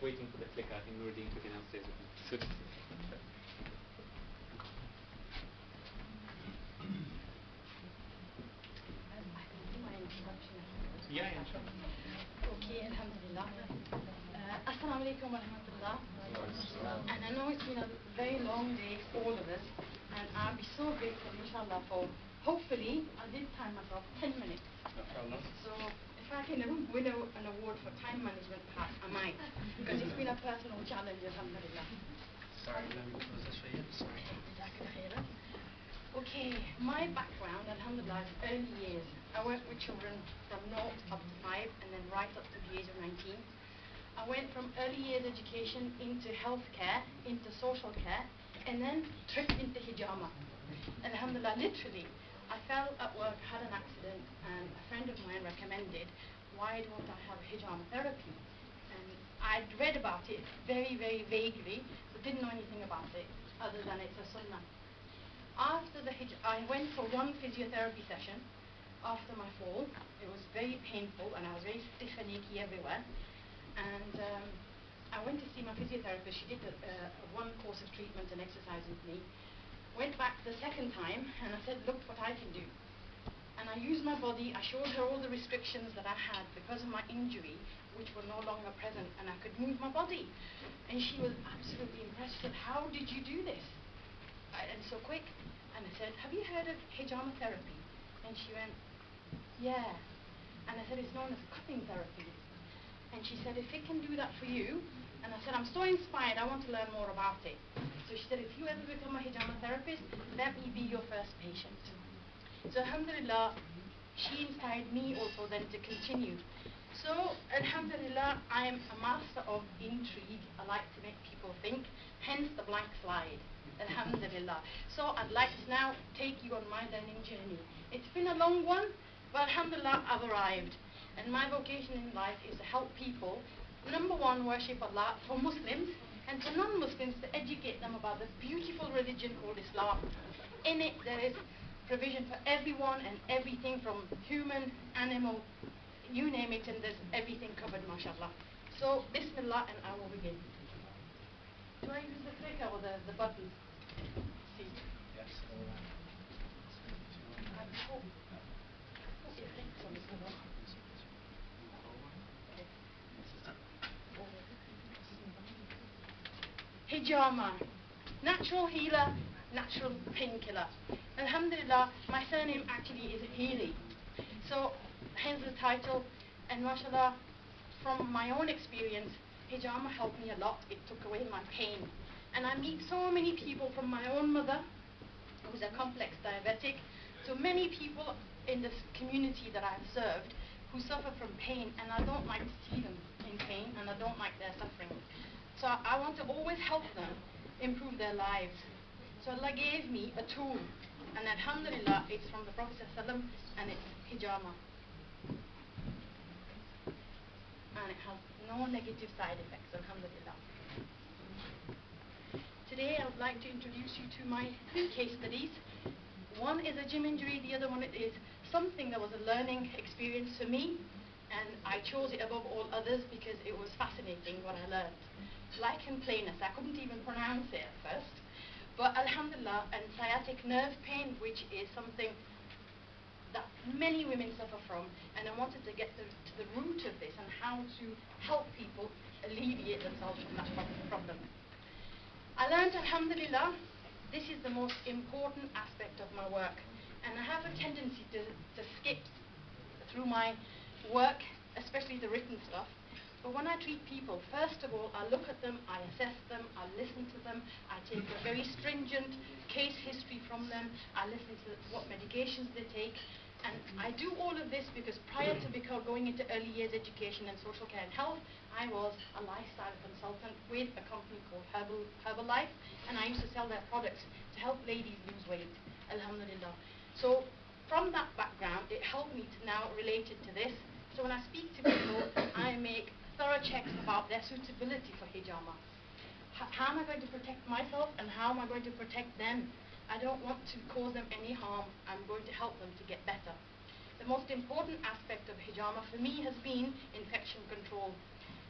waiting for the clicker. I think Nuruddin took it downstairs with him. So just yeah, inshallah. Okay, alhamdulillah. Assalamu alaikum wa rahmatullah. And I know it's been a very long day for all of us, and I'll be so grateful, inshallah, for hopefully I did time myself 10 minutes. No problem. So if I can win an award for time management part, I might, because it's been a personal challenge, alhamdulillah. Sorry, let me close this for you. Sorry. Okay, my background, alhamdulillah, is early years. I work with children from 0 up to 5 and then right up to the age of 19. I went from early years education into healthcare, into social care, and then tripped into hijama. Alhamdulillah, literally, I fell at work, had an accident, and a friend of mine recommended, why don't I have hijama therapy? And I'd read about it very, very vaguely, but didn't know anything about it, other than it's a sunnah. After the I went for one physiotherapy session after my fall. It was very painful and I was very stiff and achy everywhere. And I went to see my physiotherapist. She did one course of treatment and exercise with me. Went back the second time and I said, look what I can do. And I used my body. I showed her all the restrictions that I had because of my injury, which were no longer present, and I could move my body. And she was absolutely impressed. She said, how did you do this? And so quick. And I said, have you heard of hijama therapy? And she went, yeah. And I said, it's known as cupping therapy. And she said, if it can do that for you. And I said, I'm so inspired, I want to learn more about it. So she said, if you ever become a hijama therapist, let me be your first patient. So alhamdulillah, she inspired me also then to continue. So alhamdulillah, I am a master of intrigue. I like to make people think, hence the blank slide. Alhamdulillah. So I'd like to now take you on my learning journey. It's been a long one, but alhamdulillah, I've arrived. And my vocation in life is to help people, number one, worship Allah for Muslims, and for non-Muslims to educate them about this beautiful religion called Islam. In it, there is provision for everyone and everything from human, animal, you name it, and there's everything covered, mashallah. So, Bismillah, and I will begin. Do I use the clicker or the button? See. Yes. Hijama, natural healer, natural painkiller. Alhamdulillah, my surname actually is Healy. So, hence the title, and mashallah, from my own experience, hijama helped me a lot. It took away my pain. And I meet so many people, from my own mother, who's a complex diabetic, to many people in this community that I've served who suffer from pain, and I don't like to see them in pain, and I don't like their suffering. So I want to always help them improve their lives. So Allah gave me a tool, and alhamdulillah, it's from the Prophet ﷺ, and it's hijama. And it has no negative side effects, alhamdulillah. Today I would like to introduce you to my 2 case studies. One is a gym injury, the other one is something that was a learning experience for me, and I chose it above all others because it was fascinating what I learned. Lichen planus, I couldn't even pronounce it at first, but alhamdulillah, and sciatic nerve pain, which is something that many women suffer from, and I wanted to get to the root of this and how to help people alleviate themselves from that problem. I learned, alhamdulillah, this is the most important aspect of my work, and I have a tendency to skip through my work, especially the written stuff. But when I treat people, first of all, I look at them, I assess them, I listen to them, I take a very stringent case history from them, I listen to what medications they take, and I do all of this because prior to going into early years education and social care and health, I was a lifestyle consultant with a company called Herbalife, and I used to sell their products to help ladies lose weight, alhamdulillah. So from that background, it helped me to now relate it to this. So when I speak to people, I make thorough checks about their suitability for hijama. How am I going to protect myself, and how am I going to protect them? I don't want to cause them any harm. I'm going to help them to get better. The most important aspect of hijama for me has been infection control.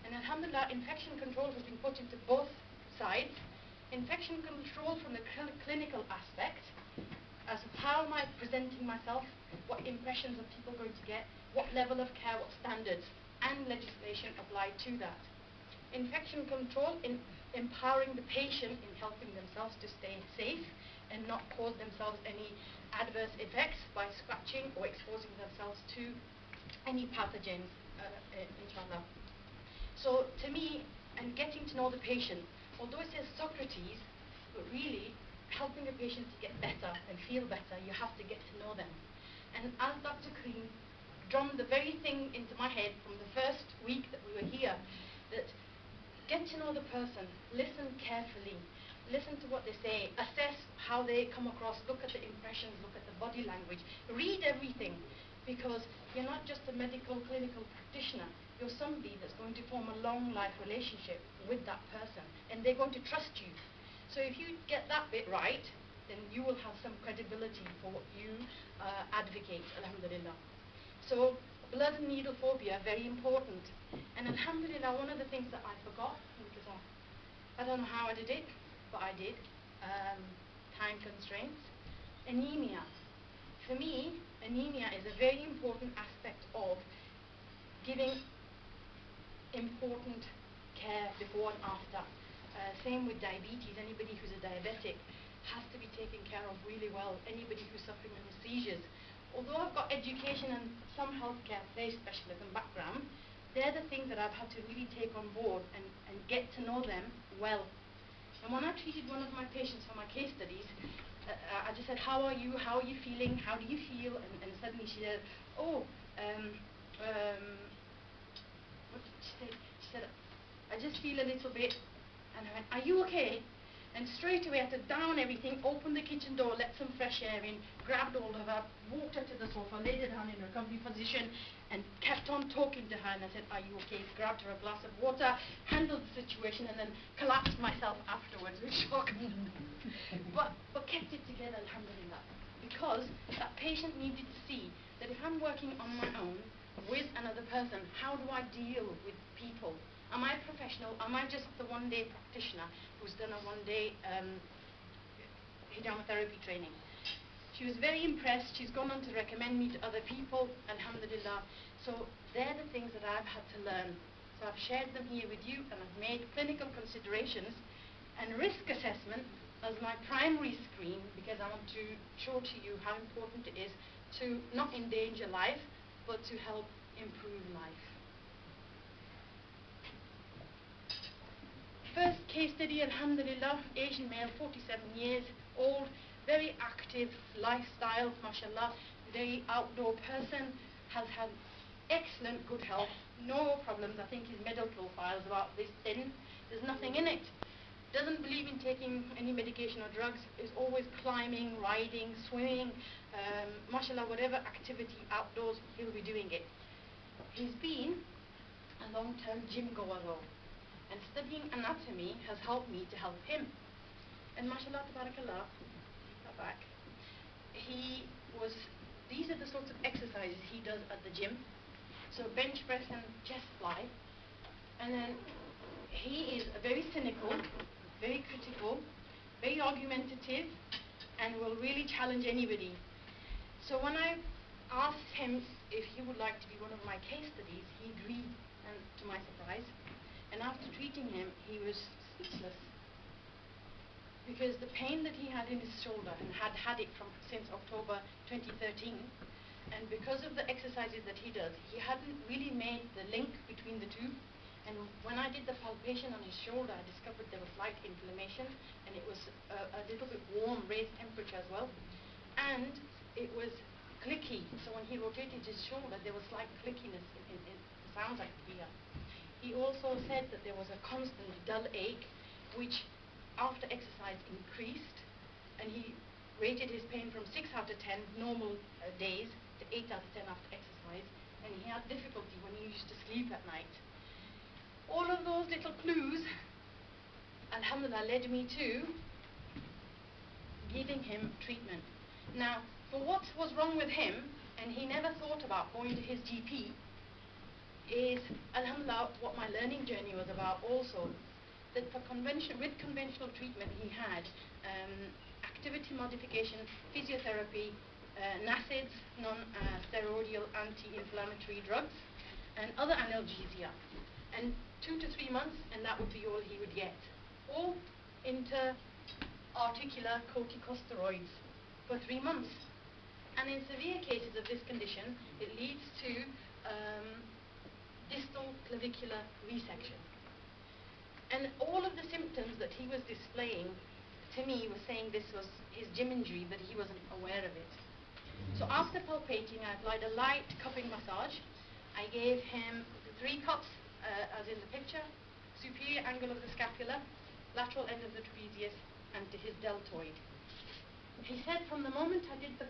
And alhamdulillah, infection control has been put into both sides. Infection control from the clinical aspect, as of how am I presenting myself, what impressions are people going to get, what level of care, what standards, and legislation applied to that. Infection control in empowering the patient in helping themselves to stay safe and not cause themselves any adverse effects by scratching or exposing themselves to any pathogens, inshallah. So to me, and getting to know the patient, although it says Socrates, but really helping a patient to get better and feel better, you have to get to know them. And as Dr. Karim drummed the very thing into my head from the first week that we were here, that get to know the person, listen carefully, listen to what they say, assess how they come across, look at the impressions, look at the body language, read everything, because you're not just a medical clinical practitioner, you're somebody that's going to form a long life relationship with that person, and they're going to trust you. So if you get that bit right, then you will have some credibility for what you advocate, alhamdulillah. So blood and needle phobia, very important. And alhamdulillah, one of the things that I forgot, because I don't know how I did it, but I did, time constraints, anemia. For me, anemia is a very important aspect of giving important care before and after. Same with diabetes. Anybody who's a diabetic has to be taken care of really well. Anybody who's suffering from seizures. Although I've got education and some healthcare place specialism background, they're the things that I've had to really take on board and get to know them well. And when I treated one of my patients for my case studies, I just said, how are you? How are you feeling? How do you feel? And suddenly she said, oh, what did she say? She said, I just feel a little bit. And I went, are you okay? And straight away I had to down everything, open the kitchen door, let some fresh air in, grabbed hold of her, walked her to the sofa, laid her down in a comfy position, and kept on talking to her. And I said, are you okay? Grabbed her a glass of water, handled the situation, and then collapsed myself afterwards with shock. but kept it together, alhamdulillah. Because that patient needed to see that if I'm working on my own with another person, how do I deal with people? Am I professional? Am I just the one-day practitioner who's done a one-day hijama-therapy training? She was very impressed. She's gone on to recommend me to other people, alhamdulillah. So they're the things that I've had to learn. So I've shared them here with you, and I've made clinical considerations and risk assessment as my primary screen, because I want to show to you how important it is to not endanger life, but to help improve life. First case study, alhamdulillah, Asian male, 47 years old, very active lifestyle, mashallah, very outdoor person, has had excellent good health, no problems. I think his medical profile is about this thin, there's nothing in it. Doesn't believe in taking any medication or drugs, is always climbing, riding, swimming, mashallah, whatever activity outdoors, he'll be doing it. He's been a long-term gym goer though. And studying anatomy has helped me to help him. And mashallah, tabarakallah, back. These are the sorts of exercises he does at the gym. So bench press and chest fly. And then he is very cynical, very critical, very argumentative, and will really challenge anybody. So when I asked him if he would like to be one of my case studies, he agreed, and to my surprise. And after treating him, he was speechless. Because the pain that he had in his shoulder, and had it since October 2013, and because of the exercises that he does, he hadn't really made the link between the two. And when I did the palpation on his shoulder, I discovered there was slight inflammation, and it was a little bit warm, raised temperature as well. And it was clicky, so when he rotated his shoulder, there was slight clickiness in the sounds I could hear. He also said that there was a constant dull ache, which after exercise increased, and he rated his pain from 6 out of 10 normal days to 8 out of 10 after exercise, and he had difficulty when he used to sleep at night. All of those little clues, alhamdulillah, led me to giving him treatment. Now, for what was wrong with him, and he never thought about going to his GP, is, alhamdulillah, what my learning journey was about also. That with conventional treatment he had activity modification, physiotherapy, NSAIDs, non-steroidal anti-inflammatory drugs, and other analgesia. And 2 to 3 months, and that would be all he would get. Or inter-articular corticosteroids for 3 months. And in severe cases of this condition, it leads to distal clavicular resection. And all of the symptoms that he was displaying, to me, was saying this was his gym injury, but he wasn't aware of it. So after palpating, I applied a light cupping massage. I gave him 3 cups, as in the picture, superior angle of the scapula, lateral end of the trapezius, and to his deltoid. He said from the moment I did the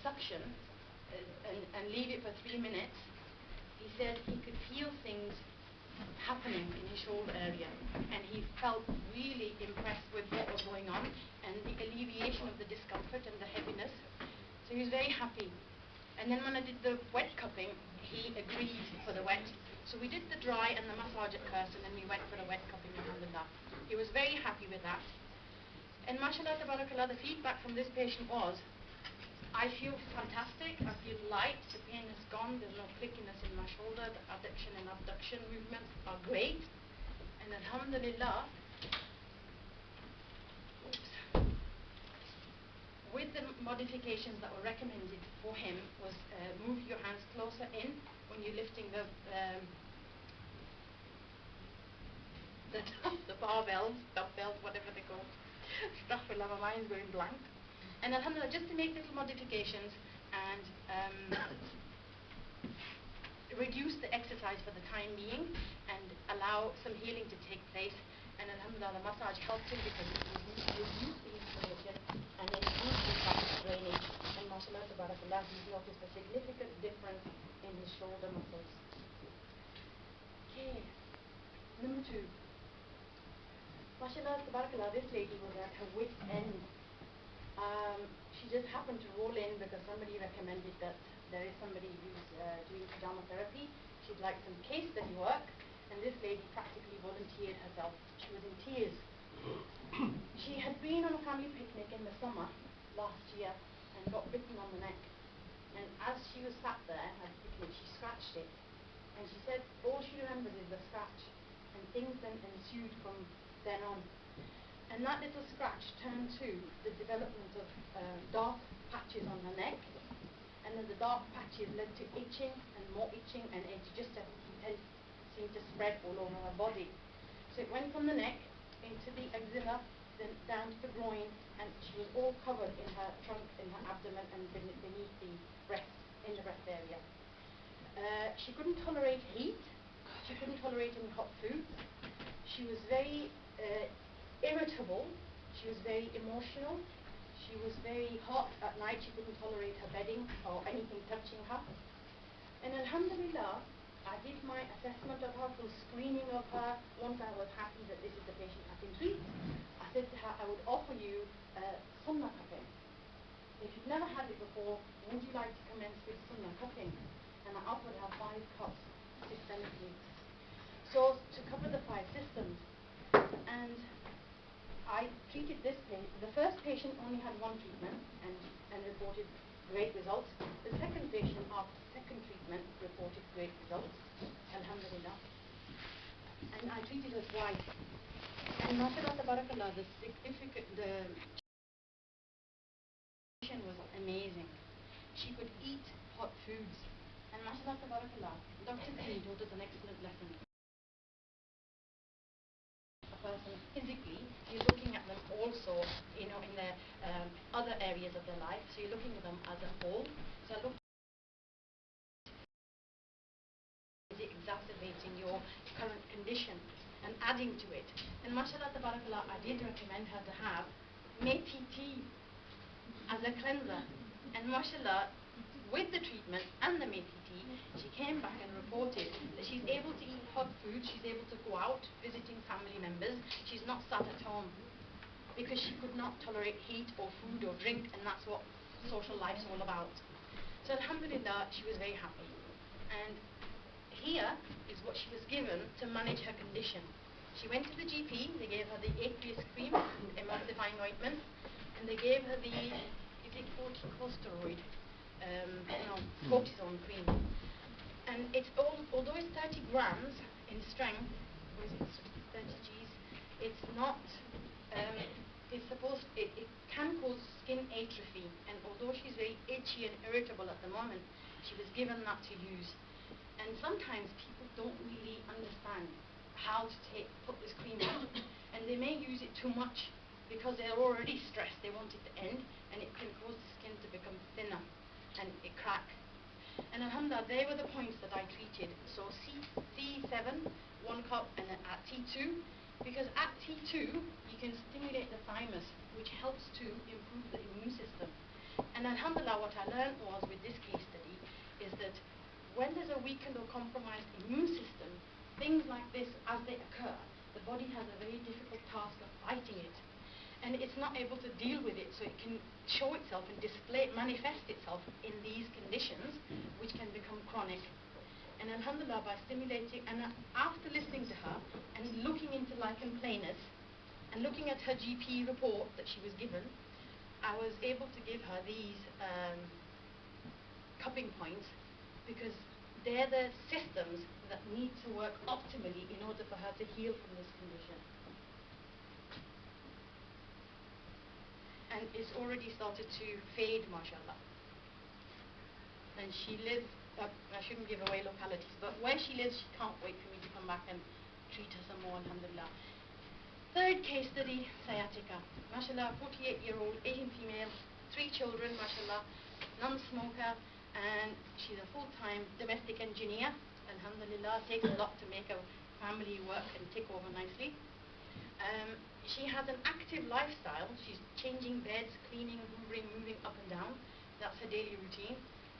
suction and leave it for 3 minutes, he said he could feel things happening in his shoulder area, and he felt really impressed with what was going on and the alleviation of the discomfort and the heaviness. So he was very happy. And then when I did the wet cupping, he agreed for the wet. So we did the dry and the massage at first, and then we went for the wet cupping, alhamdulillah. He was very happy with that. And mashallah, tabarakallah, the feedback from this patient was, I feel fantastic, I feel light, the pain is gone, there's no clickiness in my shoulder, the adduction and abduction movements are great. And alhamdulillah, with the modifications that were recommended for him was move your hands closer in when you're lifting the barbells, dumbbells, whatever they call. Astaghfirullah, my mind's going blank. And alhamdulillah, just to make little modifications and reduce the exercise for the time being and allow some healing to take place. And alhamdulillah, the massage helped him because it reduced the inflammation and improved his lymphatic drainage. And mashallah, tabarakallah, he's noticed a significant difference in his shoulder muscles. Okay, number 2. Mashallah, tabarakallah, this lady was at her wit's end. She just happened to roll in because somebody recommended that there is somebody who's doing pajama therapy. She'd like some case study work, and this lady practically volunteered herself. She was in tears. She had been on a family picnic in the summer last year and got bitten on the neck. And as she was sat there at the picnic, she scratched it. And she said all she remembers is the scratch, and things then ensued from then on. And that little scratch turned to the development of dark patches on her neck, and then the dark patches led to itching and more itching, and it just seemed to spread all over her body. So it went from the neck into the axilla, then down to the groin, and she was all covered in her trunk, in her abdomen, and beneath the breast, in the breast area. She couldn't tolerate heat. She couldn't tolerate any hot foods. She was very irritable. She was very emotional. She was very hot at night. She couldn't tolerate her bedding or anything touching her. And alhamdulillah, I did my assessment of her, full screening of her. Once I was happy that this is the patient I can treat, I said to her, I would offer you sunnah cupping. If you've never had it before, would you like to commence with sunnah cupping? And I offered her 5 cups systemically. So to cover the 5 systems. And I treated this patient. The first patient only had 1 treatment and reported great results. The second patient, after second treatment, reported great results. Alhamdulillah. And I treated her twice. And mashallah, tabarakallah, the patient was amazing. She could eat hot foods. And mashallah, tabarakallah, Dr. Khalid taught us an excellent lesson. Person physically, you're looking at them also, in their other areas of their life. So you're looking at them as a whole. So I look at it exacerbating your current condition and adding to it. And mashallah, tabarakallah, I did recommend her to have methi tea as a cleanser. And mashallah, with the treatment and the methi tea, she came back and reported that she's able to eat hot food, she's able to go out visiting family members, she's not sat at home because she could not tolerate heat or food or drink, and that's what social life's all about. So alhamdulillah, she was very happy. And here is what she was given to manage her condition. She went to the GP, they gave her the aqueous cream, emulsifying ointment, and they gave her the, is it corticosteroid? Cortisone cream. And it's although it's 30 grams in strength, or is it 30 Gs, it's not, it can cause skin atrophy, and although she's very itchy and irritable at the moment, she was given that to use. And sometimes people don't really understand how to put this cream on, and they may use it too much because they're already stressed, they want it to end, and it can cause the skin to become thinner and it crack. And alhamdulillah, they were the points that I treated. So C7, 1 cup, and then at T2, because at T2 you can stimulate the thymus, which helps to improve the immune system. And alhamdulillah, what I learned was with this case study is that when there's a weakened or compromised immune system, things like this, as they occur, the body has a very difficult task of fighting it. And it's not able to deal with it, so it can show itself and manifest itself in these conditions, which can become chronic. And alhamdulillah, by stimulating, and after listening to her, and looking into lichen planus, and looking at her GP report that she was given, I was able to give her these cupping points, because they're the systems that need to work optimally in order for her to heal from this condition. And it's already started to fade, mashallah. And she lives, I shouldn't give away localities, but where she lives, she can't wait for me to come back and treat her some more, alhamdulillah. Third case study, sciatica. Mashallah, 48-year-old, Asian female, 3 children, mashallah, non-smoker, and she's a full-time domestic engineer. Alhamdulillah, takes a lot to make a family work and tick over nicely. She has an active lifestyle. She's changing beds, cleaning, hoovering, moving up and down. That's her daily routine.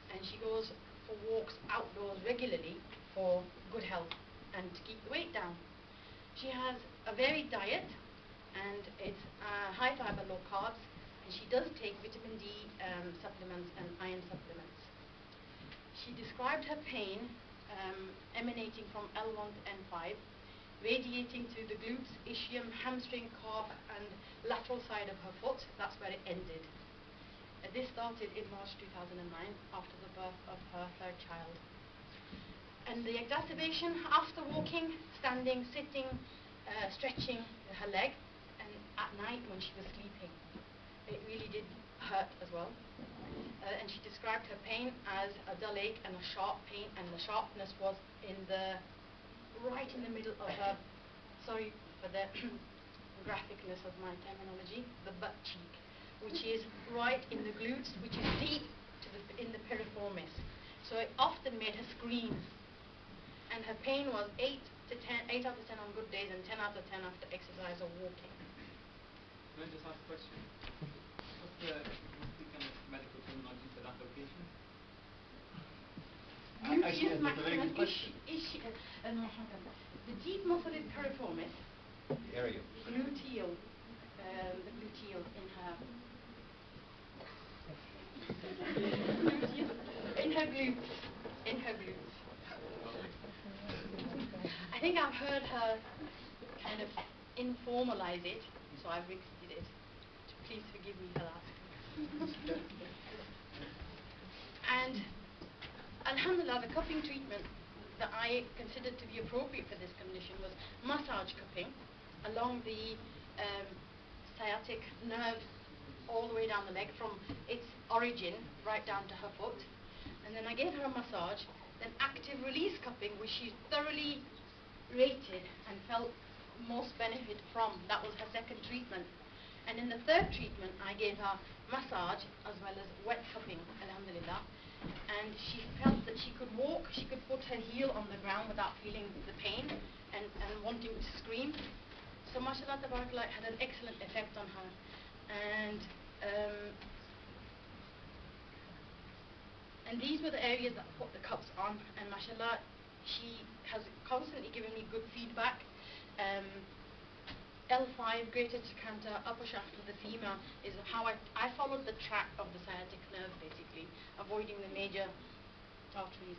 And she goes for walks outdoors regularly for good health and to keep the weight down. She has a varied diet, and it's high fiber, low carbs, and she does take vitamin D supplements and iron supplements. She described her pain emanating from L1 to N5, radiating to the glutes, ischium, hamstring, calf, and lateral side of her foot. That's where it ended. This started in March 2009 after the birth of her 3rd child. And the exacerbation after walking, standing, sitting, stretching her leg, and at night when she was sleeping. It really did hurt as well. And she described her pain as a dull ache and a sharp pain, and the sharpness was right in the middle of her, sorry for the graphicness of my terminology, the butt cheek, which is right in the glutes, which is deep in the piriformis. So it often made her scream. And her pain was 8 out of 10 on good days, and 10 out of 10 after exercise or walking. Can I just ask a question? What's the kind of medical terminology for that location? Gluteus maximus question. The deep muscle is piriformis. The area. Gluteal. The gluteal in her. Gluteal. In her glutes. In her glutes. I think I've heard her kind of informalize it, so I've repeated it. Please forgive me for that. And alhamdulillah, the cupping treatment that I considered to be appropriate for this condition was massage cupping along the sciatic nerve all the way down the leg from its origin right down to her foot. And then I gave her a massage, then active release cupping, which she thoroughly rated and felt most benefit from. That was her 2nd treatment. And in the 3rd treatment, I gave her massage as well as wet cupping, alhamdulillah. And she felt that she could walk, she could put her heel on the ground without feeling the pain and wanting to scream. So mashallah tabarakallah, had an excellent effect on her. And these were the areas that I put the cups on, and mashallah, she has constantly given me good feedback. L5, greater trochanter, upper shaft of the femur is how I followed the track of the sciatic nerve, basically, avoiding the major arteries.